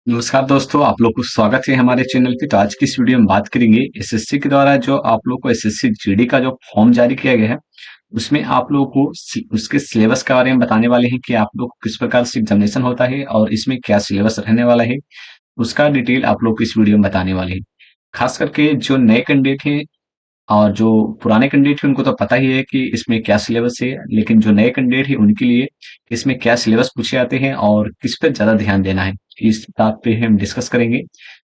नमस्कार दोस्तों, आप लोग को स्वागत है हमारे चैनल पे। तो आज की इस वीडियो में बात करेंगे एसएससी के द्वारा जो आप लोग को एसएससी जीडी का जो फॉर्म जारी किया गया है, उसमें आप लोगों को उसके सिलेबस के बारे में बताने वाले हैं कि आप लोग को किस प्रकार से एग्जामिनेशन होता है और इसमें क्या सिलेबस रहने वाला है। उसका डिटेल आप लोग को इस वीडियो में बताने वाले हैं। खास करके जो नए कैंडिडेट हैं और जो पुराने कैंडिडेट हैं उनको तो पता ही है कि इसमें क्या सिलेबस है, लेकिन जो नए कैंडिडेट हैं उनके लिए इसमें क्या सिलेबस पूछे जाते हैं और किस पर ज्यादा ध्यान देना है, इस बात पे हम डिस्कस करेंगे।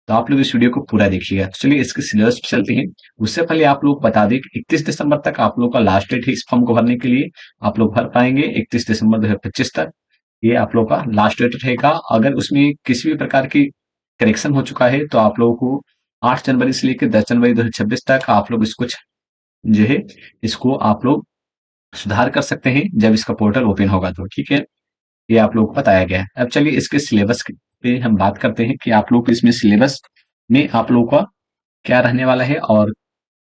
तो आप लोग इस वीडियो को पूरा देखिएगा। तो चलिए इसके सिलेबस पे चलते हैं। उससे पहले आप लोग बता दें कि 31 दिसंबर तक आप लोग का लास्ट डेट है इस फॉर्म को भरने के लिए। आप लोग भर पाएंगे 31 दिसंबर 2025 तक। ये आप लोग का लास्ट डेट रहेगा। अगर उसमें किसी भी प्रकार की करेक्शन हो चुका है तो आप लोगों को 8 जनवरी से लेकर 10 जनवरी 2026 तक आप लोग इसको जो है इसको आप लोग सुधार कर सकते हैं जब इसका पोर्टल ओपन होगा तो। ठीक है, ये आप लोग को बताया गया है। अब चलिए इसके सिलेबस पे हम बात करते हैं कि आप लोग को इसमें सिलेबस में आप लोगों का क्या रहने वाला है और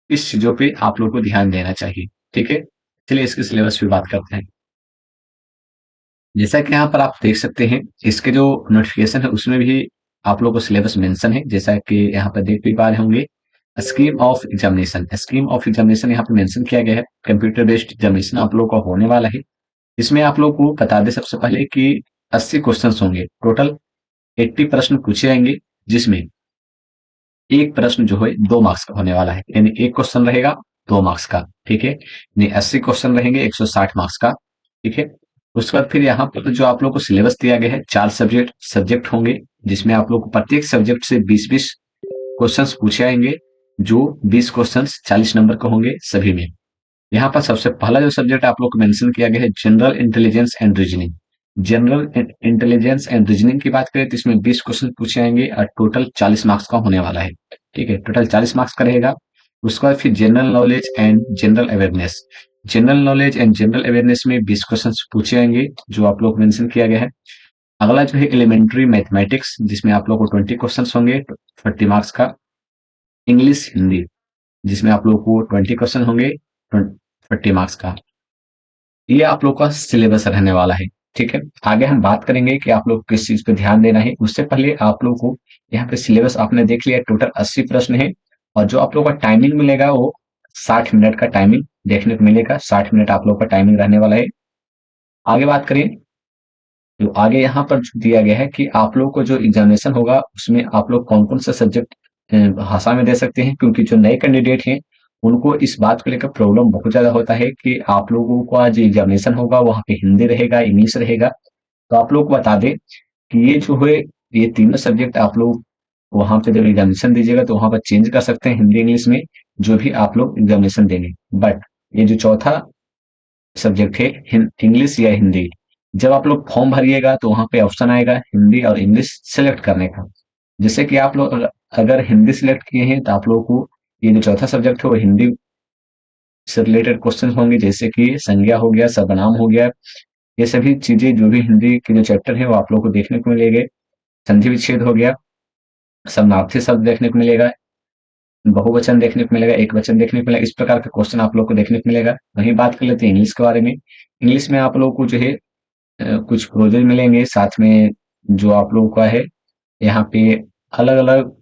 किस चीजों पे आप लोग को ध्यान देना चाहिए। ठीक है, चलिए इसके सिलेबस पे बात करते हैं। जैसा कि यहाँ पर आप देख सकते हैं, इसके जो नोटिफिकेशन है उसमें भी आप लोग को सिलेबस मेंशन है। जैसा कि यहाँ पर देख भी पा रहे होंगे, स्कीम ऑफ एग्जामिनेशन यहाँ पे मेंशन किया गया है। कंप्यूटर बेस्ड एग्जामिनेशन आप लोग का होने वाला है। इसमें आप लोग को बता दें सबसे पहले कि 80 क्वेश्चन होंगे टोटल। 80 प्रश्न पूछे जाएंगे, जिसमें एक प्रश्न जो है 2 मार्क्स का होने वाला है, यानी एक क्वेश्चन रहेगा 2 मार्क्स का। ठीक है, यानी 80 क्वेश्चन रहेंगे 160 मार्क्स का। ठीक है, उसके बाद फिर यहाँ पर जो आप लोग को सिलेबस दिया गया है, 4 सब्जेक्ट होंगे, जिसमें आप लोग को प्रत्येक सब्जेक्ट से 20-20 क्वेश्चंस पूछे जाएंगे, जो 20 क्वेश्चंस 40 नंबर के होंगे सभी में। यहाँ पर सबसे पहला जो सब्जेक्ट आप लोग को मेंशन किया गया है, general intelligence and reasoning. General intelligence and reasoning की बात करें तो इसमें 20 क्वेश्चन पूछे जाएंगे और टोटल 40 मार्क्स का होने वाला है। ठीक है, टोटल 40 मार्क्स का रहेगा। उसके बाद फिर general knowledge and general awareness. General knowledge and general awareness में 20 क्वेश्चन पूछे जाएंगे, जो आप लोग मेंशन किया गया है। अगला जो है एलिमेंट्री मैथमेटिक्स, जिसमें आप लोग को 20 क्वेश्चन होंगे, 40 मार्क्स का। इंग्लिश हिंदी, जिसमें आप लोग को 20 क्वेश्चन होंगे, 40 मार्क्स का। ये आप लोग का सिलेबस रहने वाला है। ठीक है, आगे हम बात करेंगे कि आप लोग किस चीज पे ध्यान देना है। उससे पहले आप लोग को यहाँ पे सिलेबस आपने देख लिया, टोटल 80 प्रश्न है और जो आप लोग का टाइमिंग मिलेगा वो 60 मिनट का टाइमिंग देखने को मिलेगा। 60 मिनट आप लोग का टाइमिंग रहने वाला है। आगे बात करें तो आगे यहाँ पर दिया गया है कि आप लोग को जो एग्जामिनेशन होगा उसमें आप लोग कौन कौन सा सब्जेक्ट भाषा में दे सकते हैं, क्योंकि जो नए कैंडिडेट हैं उनको इस बात को लेकर प्रॉब्लम बहुत ज्यादा होता है कि आप लोगों का जो एग्जामिनेशन होगा वहाँ पे हिंदी रहेगा, इंग्लिश रहेगा। तो आप लोग को बता दें कि ये जो है, ये तीनों सब्जेक्ट आप लोग वहां पे जब एग्जामिनेशन दीजिएगा तो वहां पर चेंज कर सकते हैं हिंदी इंग्लिश में, जो भी आप लोग एग्जामिनेशन देंगे। बट ये जो चौथा सब्जेक्ट है इंग्लिश या हिंदी, जब आप लोग फॉर्म भरिएगा तो वहां पे ऑप्शन आएगा हिंदी और इंग्लिश सेलेक्ट करने का। जैसे कि आप लोग अगर हिंदी सिलेक्ट किए हैं तो आप लोगों को ये जो चौथा सब्जेक्ट है वो हिंदी से रिलेटेड क्वेश्चन होंगे, जैसे कि संज्ञा हो गया, सर्वनाम हो गया। ये सभी चीजें जो भी हिंदी के जो चैप्टर है वो आप लोग को देखने को मिलेंगे। संधि विच्छेद हो गया, समानार्थी शब्द देखने को मिलेगा, बहुवचन देखने को मिलेगा, एक वचन देखने को मिलेगा। इस प्रकार का क्वेश्चन आप लोग को देखने को मिलेगा। वहीं बात कर लेते हैं इंग्लिश के बारे में। इंग्लिश में आप लोग को जो है कुछ प्रोजेक्ट मिलेंगे, साथ में जो आप लोगों का है यहाँ पे अलग अलग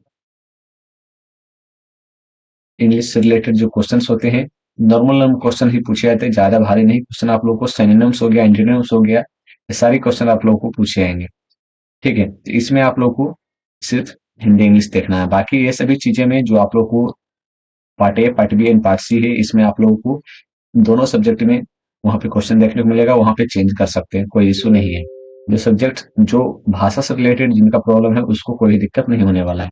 इंग्लिश से रिलेटेड जो क्वेश्चंस होते हैं, नॉर्मल नॉर्मल क्वेश्चन ही पूछे जाते हैं, ज्यादा भारी नहीं क्वेश्चन। आप लोगों को सिनोनिम्स हो गया, एंटोनिम्स हो गया, ये सारे क्वेश्चन आप लोगों को पूछे जाएंगे। ठीक है, तो इसमें आप लोग को सिर्फ हिंदी इंग्लिश देखना है। बाकी ये सभी चीजें में जो आप लोग को part A, part B and part C है, इसमें आप लोगों को दोनों सब्जेक्ट में वहां पे क्वेश्चन देखने को मिलेगा, वहां पे चेंज कर सकते हैं, कोई इशू नहीं है। जो सब्जेक्ट जो भाषा से रिलेटेड जिनका प्रॉब्लम है उसको कोई दिक्कत नहीं होने वाला है।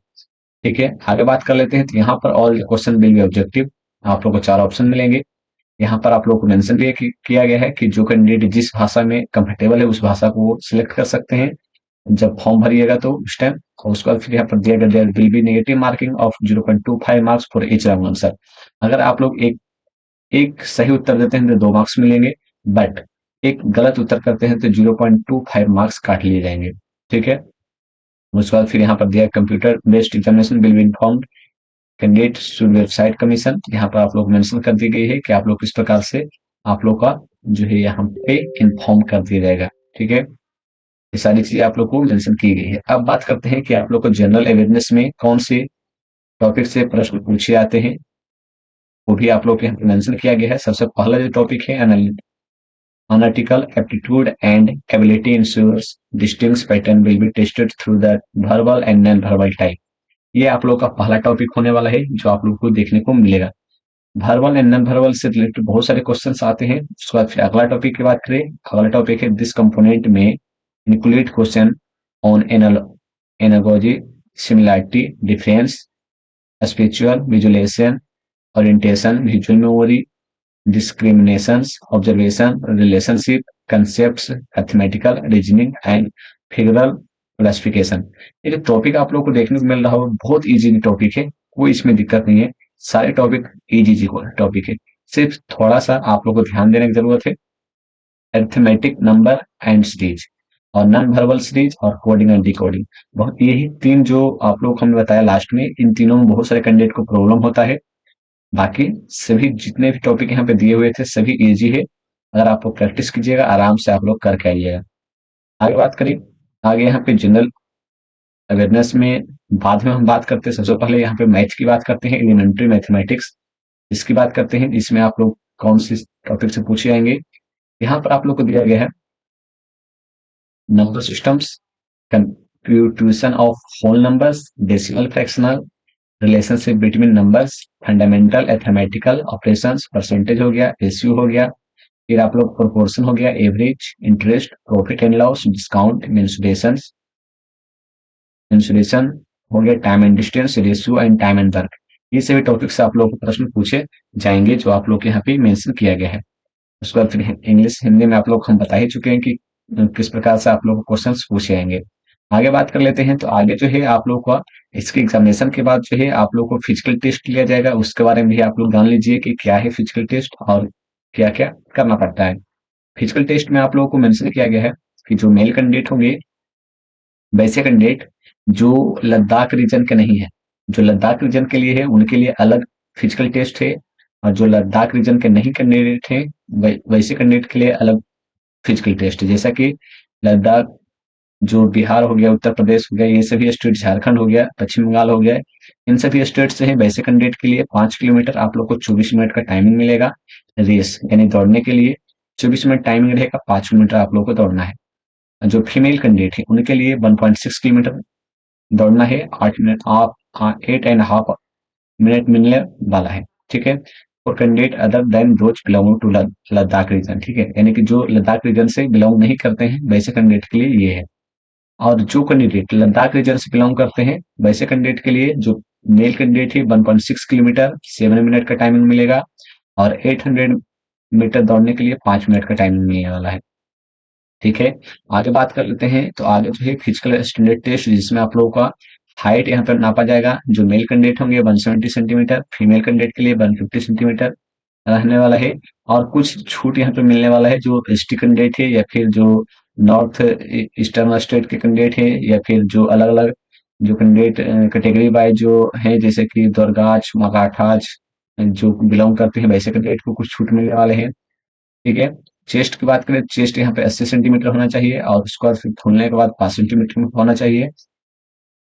ठीक है, आगे बात कर लेते हैं। तो यहाँ पर all question will be objective. आप लोग को 4 ऑप्शन मिलेंगे। यहाँ पर आप लोग को मेंशन भी किया गया है कि जो कैंडिडेट जिस भाषा में कंफर्टेबल है उस भाषा को सिलेक्ट कर सकते हैं जब फॉर्म भरिएगा तो उस टाइम। और उसके बाद फिर यहाँ पर दिया गया there will be negative marking of 0.25 marks for each wrong answer. अगर आप लोग एक एक सही उत्तर देते हैं तो 2 मार्क्स मिलेंगे, बट एक गलत उत्तर करते हैं तो 0.25 मार्क्स काट लिए जाएंगे। ठीक है, उसके बाद फिर यहाँ पर दिया computer based examination will be informed candidate should website commission. यहाँ पर आप लोग मेंशन कर दी गई है कि आप लोग किस प्रकार से आप लोग का जो है यहाँ पे इन्फॉर्म कर दिया जाएगा। ठीक है, ये सारी चीजें आप लोग को मेंशन की गई है। अब बात करते हैं कि आप लोग को जनरल अवेयरनेस में कौन से टॉपिक से प्रश्न पूछे आते हैं, वो भी आप लोग के यहाँ पे मेंशन किया गया है। सबसे पहला जो टॉपिक है analytical aptitude and ability ensures distinct pattern will be tested through the verbal and non-verbal type। ये आप लोग का पहला टॉपिक होने वाला है जो आप लोग को देखने को मिलेगा। वर्बल एंड नॉन वर्बल से रिलेटेड बहुत सारे क्वेश्चंस आते हैं। उसके बाद फिर अगला टॉपिक की बात करें, अगला टॉपिक है दिस कंपोनेंट में include question on analogy, similarity, difference, spiritual, visualisation, orientation, visual memory, discriminations, observation, relationship, concepts, mathematical, reasoning and figural classification. ये जो टॉपिक आप लोग को देखने को मिल रहा हो बहुत इजी टॉपिक है, कोई इसमें दिक्कत नहीं है। सारे टॉपिक इजी टॉपिक है, सिर्फ थोड़ा सा आप लोग को ध्यान देने की जरूरत है। अरिथमेटिक, नंबर एंड सीरीज और नॉन वर्बल सीरीज और कोडिंग एंड डिकोडिंग, बहुत यही तीन जो आप लोग को हमने बताया लास्ट में, इन तीनों में बहुत सारे कैंडिडेट को प्रॉब्लम होता है। बाकी सभी जितने भी टॉपिक यहाँ पे दिए हुए थे सभी इजी है, अगर आप प्रैक्टिस कीजिएगा आराम से आप लोग करके आइएगा। आगे बात करें, आगे यहाँ पे जनरल अवेयरनेस में बाद में हम बात करते हैं। सबसे पहले यहाँ पे मैथ की बात करते हैं, एलिमेंट्री मैथमेटिक्स इसकी बात करते हैं, जिसमें आप लोग कौन सी टॉपिक से पूछे जाएंगे। यहाँ पर आप लोग को दिया गया है number systems, computation of whole numbers, decimal fractional, relationship between numbers, fundamental arithmetical operations, percentage हो गया, रेशियो हो गया, फिर आप लोग प्रोपोर्शन हो गया, average, interest, profit and loss, discount, mensuration हो गया, time and distance, ratio and time and work. ये सभी टॉपिक से आप लोग को प्रश्न पूछे जाएंगे जो आप लोग के यहाँ पे मेंशन किया गया है। उसके बाद फिर इंग्लिश हिंदी में आप लोग हम बता ही चुके हैं कि किस प्रकार से आप लोग को क्वेश्चन पूछे जाएंगे। आगे बात कर लेते हैं, तो आगे जो है आप लोग का इसके एग्जामिनेशन के बाद जो है आप लोग को फिजिकल टेस्ट लिया जाएगा। उसके बारे में भी आप लोग जान लीजिए कि क्या है फिजिकल टेस्ट और क्या क्या करना पड़ता है। फिजिकल टेस्ट में आप लोगों को मेंशन किया गया है कि जो मेल कैंडिडेट होंगे, वैसे कैंडिडेट जो लद्दाख रीजन के नहीं है, जो लद्दाख रीजन के लिए है उनके लिए अलग फिजिकल टेस्ट है, और जो लद्दाख रीजन के नहीं कैंडिडेट है वैसे कैंडिडेट के लिए अलग फिजिकल टेस्ट है। जैसा कि लद्दाख, जो बिहार हो गया, उत्तर प्रदेश हो गया, ये सभी स्टेट, झारखंड हो गया, पश्चिम बंगाल हो गया, इन सभी स्टेट से है वैसे कैंडिडेट के लिए 5 किलोमीटर आप लोग को 24 मिनट का टाइमिंग मिलेगा। रेस यानी दौड़ने के लिए 24 मिनट टाइमिंग रहेगा, 5 किलोमीटर आप लोग को दौड़ना है। जो फीमेल कैंडिडेट है उनके लिए 1.6 किलोमीटर दौड़ना है, 8 मिनट आप 8.5 मिनट मिलने वाला है। ठीक है, और candidate other than those belong to Ladakh region, ठीक है, यानी कि जो लद्दाख रीजन से बिलोंग नहीं करते हैं वैसे कैंडिडेट के लिए ये है। और जो कैंडिडेट लद्दाख रीजन से बिलोंग करते हैं वैसे कैंडिडेट के लिए जो मेल कैंडिडेट है 1.6 किलोमीटर 7 मिनट का टाइमिंग मिलेगा, और 800 मीटर दौड़ने के लिए 5 मिनट का टाइमिंग मिलने वाला है। ठीक है, आगे बात कर लेते हैं, तो आगे जो है फिजिकल स्टैंडर्ड टेस्ट, जिसमें आप लोगों का हाइट यहाँ पर नापा जाएगा। जो मेल कैंडिडेट होंगे 170 सेंटीमीटर, फीमेल कैंडिडेट के लिए 150 सेंटीमीटर रहने वाला है। और कुछ छूट यहाँ पे मिलने वाला है जो एसटी कैंडिडेट है, या फिर जो नॉर्थ ईस्टर्न स्टेट के कैंडिडेट है, या फिर जो अलग अलग जो कैंडिडेट कैटेगरी वाइज जो है, जैसे कि दुर्गाज, मराठाज जो बिलोंग करते हैं वैसे कैंडिडेट को कुछ छूट मिलने वाले हैं। ठीक है, चेस्ट की बात करें, चेस्ट यहाँ पे 80 सेंटीमीटर होना चाहिए, और उसके बाद फिर फूलने के बाद 5 सेंटीमीटर होना चाहिए।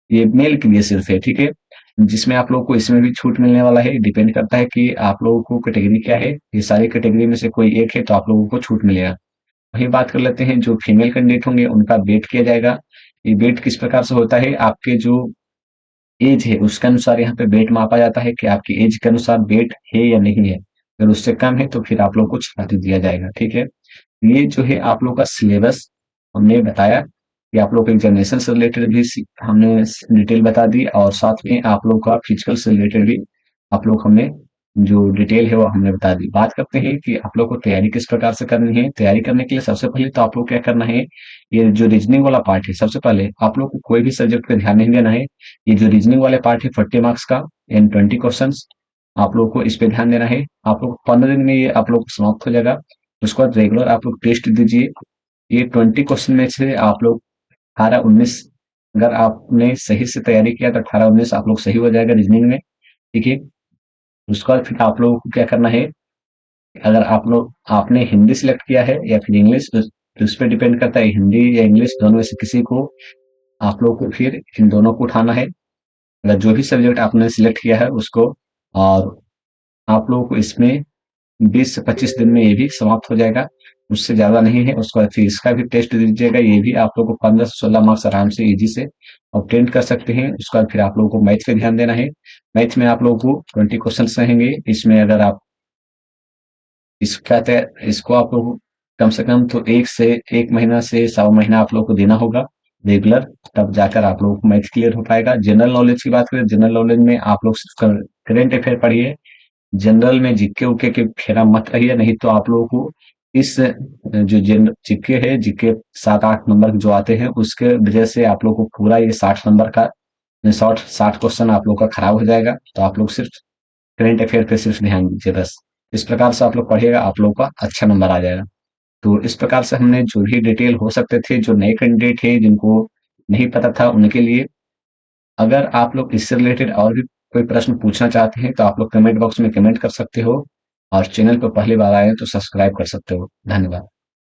ये मेल के लिए सिर्फ है। ठीक है, जिसमें आप लोग को इसमें भी छूट मिलने वाला है, डिपेंड करता है कि आप लोगों को कैटेगरी क्या है। ये सारी कैटेगरी में से कोई एक है तो आप लोगों को छूट मिलेगा। वही बात कर लेते हैं, जो फीमेल कैंडिडेट होंगे उनका वेट किया जाएगा। ये वेट किस प्रकार से होता है, आपके जो एज है उसके अनुसार यहाँ पे वेट मापा जाता है कि आपकी एज के अनुसार वेट है या नहीं है। अगर उससे कम है तो फिर आप लोग को छात्र दिया जाएगा। ठीक है, ये जो है आप लोग का सिलेबस हमने बताया कि आप लोग एग्जामिनेशन से रिलेटेड भी हमने डिटेल बता दी, और साथ में आप लोग का फिजिकल से रिलेटेड भी आप लोग हमने जो डिटेल है वो हमने बता दी। बात करते हैं कि आप लोग को तैयारी किस प्रकार से करनी है। तैयारी करने के लिए सबसे पहले तो आप लोग क्या करना है, ये जो रीजनिंग वाला पार्ट है, सबसे पहले आप लोग को कोई भी सब्जेक्ट पे ध्यान नहीं देना है। ये जो रीजनिंग वाले पार्ट है 40 मार्क्स का एंड 20 क्वेश्चन, आप लोग को इस पे ध्यान देना है। आप लोग 15 दिन में ये आप लोग समाप्त हो जाएगा। उसके बाद रेगुलर आप लोग टेस्ट दीजिए। ये 20 क्वेश्चन में से आप लोग 18-19, अगर आपने सही से तैयारी किया तो 18-19 आप लोग सही हो जाएगा रीजनिंग में। ठीक है, उसके बाद फिर आप लोगों को क्या करना है, अगर आप लोग आपने हिंदी सिलेक्ट किया है या फिर इंग्लिश, तो इस पे डिपेंड करता है हिंदी या इंग्लिश दोनों में से किसी को आप लोग को फिर इन दोनों को उठाना है। अगर जो भी सब्जेक्ट आपने सिलेक्ट किया है उसको, और आप लोगों को इसमें 20 से 25 दिन में ये भी समाप्त हो जाएगा, उससे ज़्यादा नहीं है। उसके बाद फिर इसका भी टेस्ट दीजिएगा, ये भी आप लोगों को 15 से 16 मार्क्स आराम से ईज़ी से ऑब्टेन कर सकते हैं। उसके बाद फिर आप लोगों को मैथ पे ध्यान देना है। मैथ में आप लोगों को 20 क्वेश्चंस रहेंगे। इसमें अगर आप इसको आप लोगों को कम से कम तो 1 महीना से सवा महीना आप लोगों को देना होगा रेगुलर, तब जाकर आप लोगों को मैथ क्लियर हो पाएगा। जनरल नॉलेज की बात करें, जनरल नॉलेज में आप लोग सिर्फ करंट अफेयर पढ़िए। जनरल में जीके उके के फेरा मत रहिए, नहीं तो आप लोगों को इस जो जीके है, जीके 7-8 नंबर जो आते हैं उसके वजह से आप लोग को पूरा ये 60 नंबर का 60 क्वेश्चन आप लोग का खराब हो जाएगा। तो आप लोग सिर्फ करंट अफेयर पे सिर्फ ध्यान दीजिए बस। इस प्रकार से आप लोग पढ़िएगा, आप लोग का अच्छा नंबर आ जाएगा। तो इस प्रकार से हमने जो भी डिटेल हो सकते थे, जो नए कैंडिडेट है जिनको नहीं पता था उनके लिए, अगर आप लोग इससे रिलेटेड और भी कोई प्रश्न पूछना चाहते हैं तो आप लोग कमेंट बॉक्स में कमेंट कर सकते हो, और चैनल पर पहली बार आए हैं तो सब्सक्राइब कर सकते हो। धन्यवाद।